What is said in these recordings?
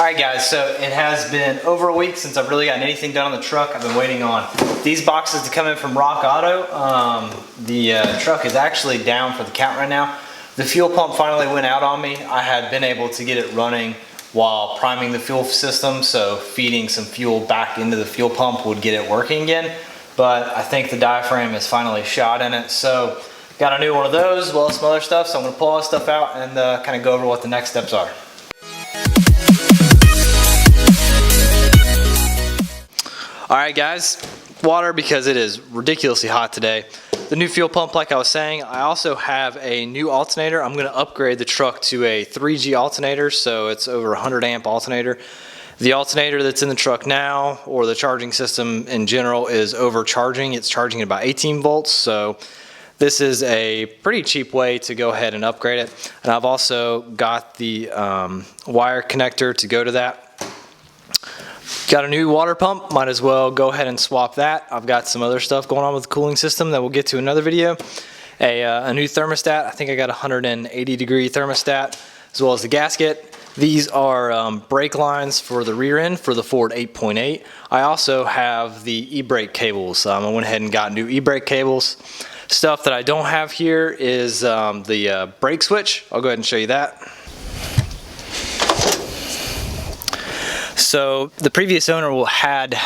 Alright guys, so it has been over a week since I've really gotten anything done on the truck. I've been waiting on these boxes to come in from Rock Auto. The truck is actually down for the count right now. The fuel pump finally went out on me. I had been able to get it running while priming the fuel system, so feeding some fuel back into the fuel pump would get it working again. But I think the diaphragm is finally shot in it, so got a new one of those as well as some other stuff. So I'm going to pull all this stuff out and kind of go over what the next steps are. Alright guys, water because it is ridiculously hot today. The new fuel pump, like I was saying, I also have a new alternator. I'm going to upgrade the truck to a 3G alternator, so it's over 100 amp alternator. The alternator that's in the truck now, or the charging system in general, is overcharging. It's charging at about 18 volts, so this is a pretty cheap way to go ahead and upgrade it. And I've also got the wire connector to go to that. Got a new water pump, might as well go ahead and swap that. I've got some other stuff going on with the cooling system that we'll get to another video. A new thermostat, I think I got a 180 degree thermostat, as well as the gasket. These are brake lines for the rear end for the Ford 8.8. I also have the e-brake cables. I went ahead and got new e-brake cables. Stuff that I don't have here is the brake switch. I'll go ahead and show you that. So the previous owner had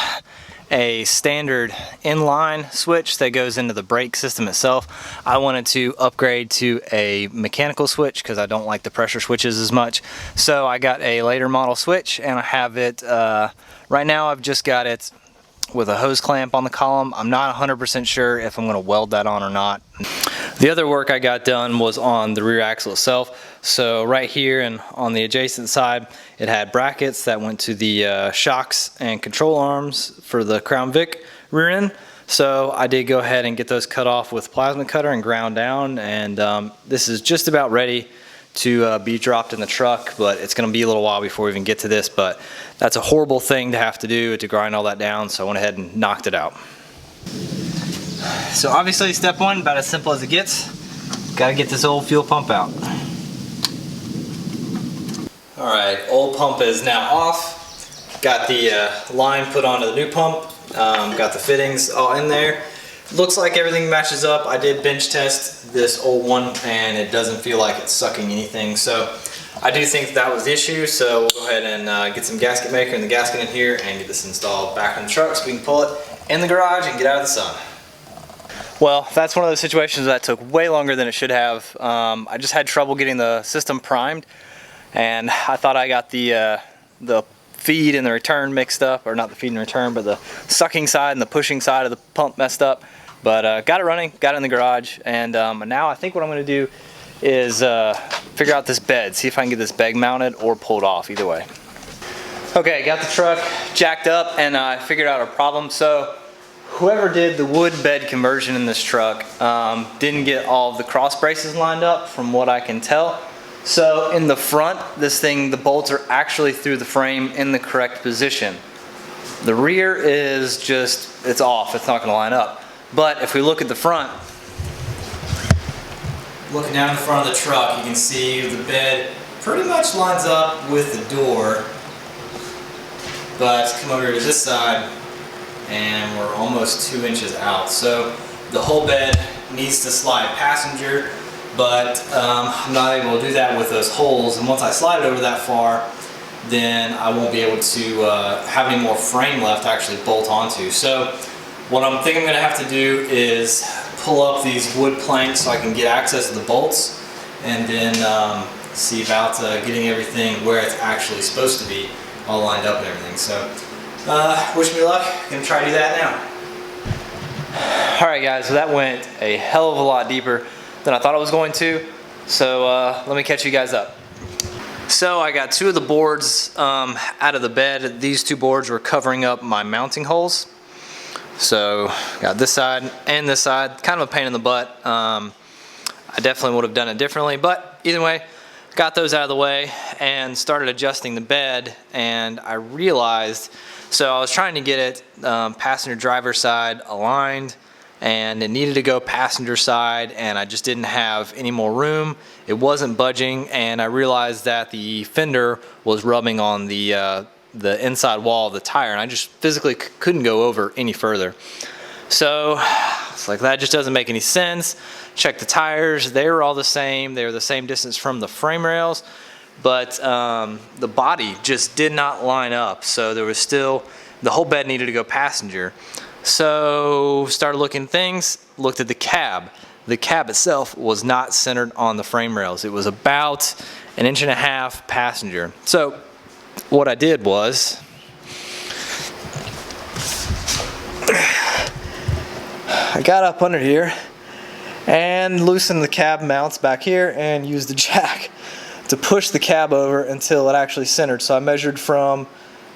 a standard inline switch that goes into the brake system itself. I wanted to upgrade to a mechanical switch because I don't like the pressure switches as much. So I got a later model switch, and I have it, right now I've just got it with a hose clamp on the column. I'm not 100% sure if I'm going to weld that on or not. The other work I got done was on the rear axle itself. So right here and on the adjacent side, it had brackets that went to the shocks and control arms for the Crown Vic rear end. So I did go ahead and get those cut off with a plasma cutter and ground down, and this is just about ready to be dropped in the truck, but it's going to be a little while before we even get to this. But that's a horrible thing to have to do, to grind all that down, so I went ahead and knocked it out. So obviously step one, about as simple as it gets. Got to get this old fuel pump out. Alright, old pump is now off. Got the line put onto the new pump. Got the fittings all in there. Looks like everything matches up. I did bench test this old one and it doesn't feel like it's sucking anything. So I do think that was the issue. So we'll go ahead and get some gasket maker and the gasket in here and get this installed back in the truck so we can pull it in the garage and get out of the sun. Well, that's one of those situations that took way longer than it should have. I just had trouble getting the system primed, and I thought I got the feed and the return mixed up, or not the feed and return, but the sucking side and the pushing side of the pump messed up. But got it running, got it in the garage, and now I think what I'm going to do is figure out this bed, see if I can get this bed mounted or pulled off, either way. Okay, got the truck jacked up and I figured out our problem. So whoever did the wood bed conversion in this truck didn't get all of the cross braces lined up from what I can tell. So in the front, this thing, the bolts are actually through the frame in the correct position. The rear is just, it's off, it's not going to line up. But if we look at the front, looking down the front of the truck, you can see the bed pretty much lines up with the door. But come over to this side and we're almost 2 inches out. So the whole bed needs to slide passenger, but I'm not able to do that with those holes. And once I slide it over that far, then I won't be able to have any more frame left to actually bolt onto. So what I'm thinking I'm going to have to do is pull up these wood planks so I can get access to the bolts, and then see about getting everything where it's actually supposed to be, all lined up and everything. So wish me luck. I'm going to try to do that now. Alright guys, so that went a hell of a lot deeper than I thought it was going to. So let me catch you guys up. So I got two of the boards out of the bed. These two boards were covering up my mounting holes. So got this side and this side. Kind of a pain in the butt. I definitely would have done it differently, but either way, got those out of the way and started adjusting the bed, and I realized, so I was trying to get it passenger driver side aligned and it needed to go passenger side, and I just didn't have any more room. It wasn't budging, and I realized that the fender was rubbing on the inside wall of the tire, and I just physically couldn't go over any further. So it's like, that just doesn't make any sense. Check the tires, they were all the same. They were the same distance from the frame rails, but the body just did not line up. So there was still, the whole bed needed to go passenger. So started looking at things, looked at the cab. The cab itself was not centered on the frame rails. It was about 1.5 inches passenger. So what I did was, I got up under here and loosened the cab mounts back here and used the jack to push the cab over until it actually centered. So I measured from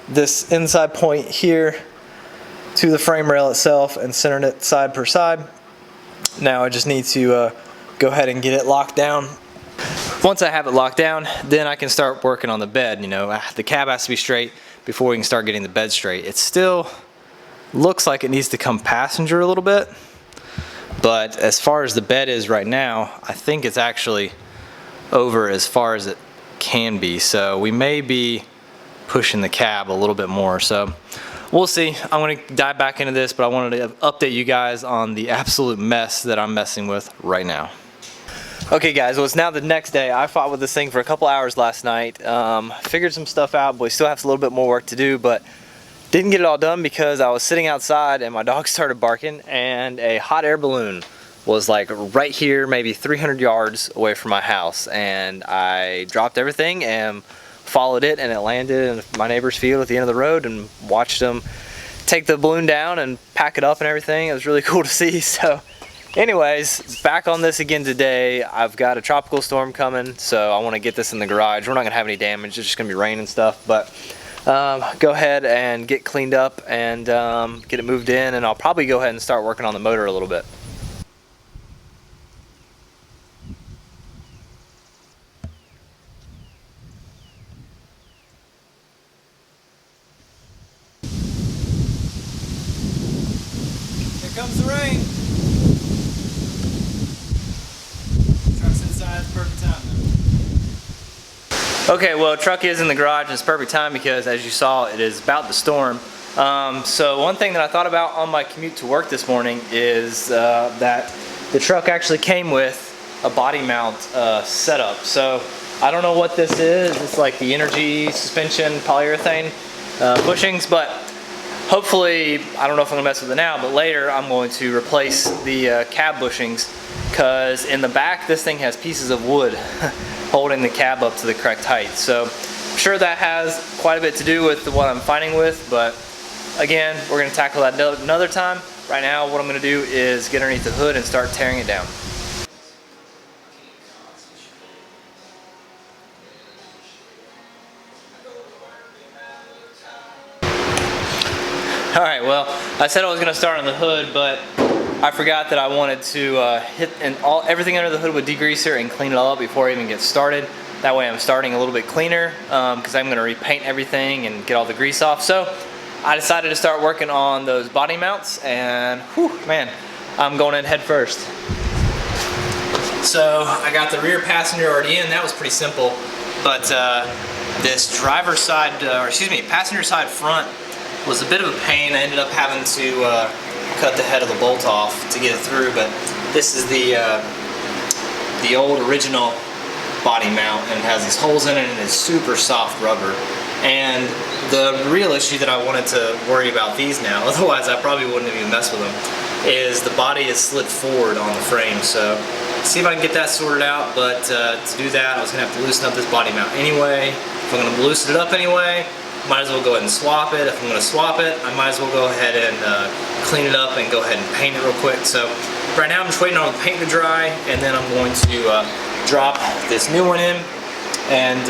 this inside point here to the frame rail itself and centered it side per side. Now I just need to go ahead and get it locked down. Once I have it locked down, then I can start working on the bed. You know, the cab has to be straight before we can start getting the bed straight. It still looks like it needs to come passenger a little bit, but as far as the bed is right now, I think it's actually over as far as it can be. So we may be pushing the cab a little bit more. So we'll see. I'm going to dive back into this, but I wanted to update you guys on the absolute mess that I'm messing with right now. Okay guys, well, it's now the next day. I fought with this thing for a couple hours last night. Figured some stuff out, but we still have a little bit more work to do, but didn't get it all done because I was sitting outside and my dog started barking, and a hot air balloon was like right here, maybe 300 yards away from my house, and I dropped everything and followed it, and it landed in my neighbor's field at the end of the road, and watched them take the balloon down and pack it up and everything. It was really cool to see. So anyways, back on this again today. I've got a tropical storm coming, so I want to get this in the garage. We're not gonna have any damage, it's just gonna be rain and stuff, but go ahead and get cleaned up and get it moved in, and I'll probably go ahead and start working on the motor a little bit. Here comes the rain. Truck's inside, it's perfect time though. Okay, well, truck is in the garage, and it's perfect time because, as you saw, it is about to storm. So one thing that I thought about on my commute to work this morning is that the truck actually came with a body mount setup. So I don't know what this is. It's like the energy suspension polyurethane bushings, but hopefully, I don't know if I'm gonna mess with it now, but later I'm going to replace the cab bushings, because in the back this thing has pieces of wood holding the cab up to the correct height. So I'm sure that has quite a bit to do with what I'm fighting with, but again, we're gonna tackle that another time. Right now, what I'm gonna do is get underneath the hood and start tearing it down. Alright, well, I said I was gonna start on the hood, but I forgot that I wanted to hit everything under the hood with degreaser and clean it all up before I even get started. That way I'm starting a little bit cleaner, because I'm going to repaint everything and get all the grease off. So I decided to start working on those body mounts, and whew, man, I'm going in head first. So I got the rear passenger already in. That was pretty simple, but this driver's side, passenger side front was a bit of a pain. I ended up having to cut the head of the bolt off to get it through, but this is the old original body mount, and it has these holes in it, and it's super soft rubber. And the real issue that I wanted to worry about these now, otherwise I probably wouldn't have even messed with them, is the body is slid forward on the frame. So see if I can get that sorted out, but to do that I was going to have to loosen up this body mount anyway. If I'm going to loosen it up anyway, might as well go ahead and swap it. If I'm going to swap it, I might as well go ahead and clean it up and go ahead and paint it real quick. So right now I'm just waiting on the paint to dry, and then I'm going to drop this new one in, and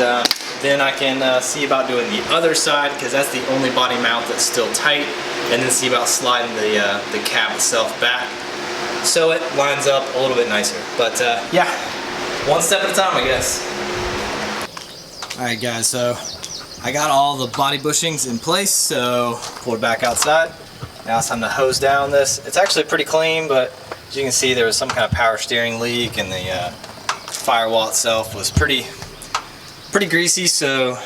then I can see about doing the other side, because that's the only body mount that's still tight, and then see about sliding the cab itself back so it lines up a little bit nicer. But yeah, one step at a time, I guess. Alright guys, so I got all the body bushings in place, so pulled back outside. Now it's time to hose down this. It's actually pretty clean, but as you can see, there was some kind of power steering leak, and the firewall itself was pretty greasy. So,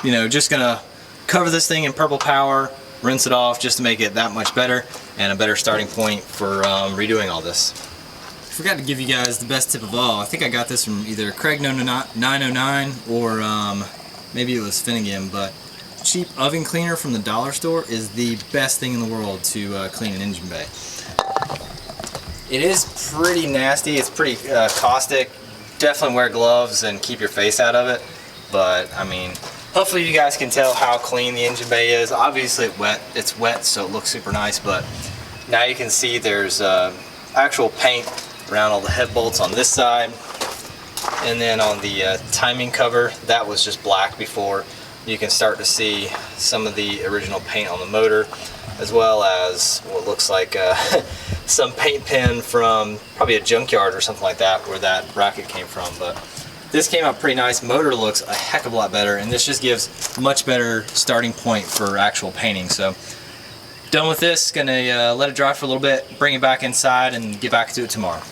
you know, just gonna cover this thing in purple power, rinse it off just to make it that much better and a better starting point for redoing all this. Forgot to give you guys the best tip of all. I think I got this from either Craig 909 or maybe it was Finnegan, but cheap oven cleaner from the dollar store is the best thing in the world to clean an engine bay. It is pretty nasty, it's pretty caustic. Definitely wear gloves and keep your face out of it, but I mean, hopefully you guys can tell how clean the engine bay is. Obviously it's wet, so it looks super nice, but now you can see there's actual paint around all the head bolts on this side, and then on the timing cover, that was just black before. You can start to see some of the original paint on the motor, as well as what looks like some paint pen from probably a junkyard or something like that where that bracket came from. But this came out pretty nice. Motor looks a heck of a lot better, and this just gives a much better starting point for actual painting. So done with this, gonna let it dry for a little bit, bring it back inside and get back to it tomorrow.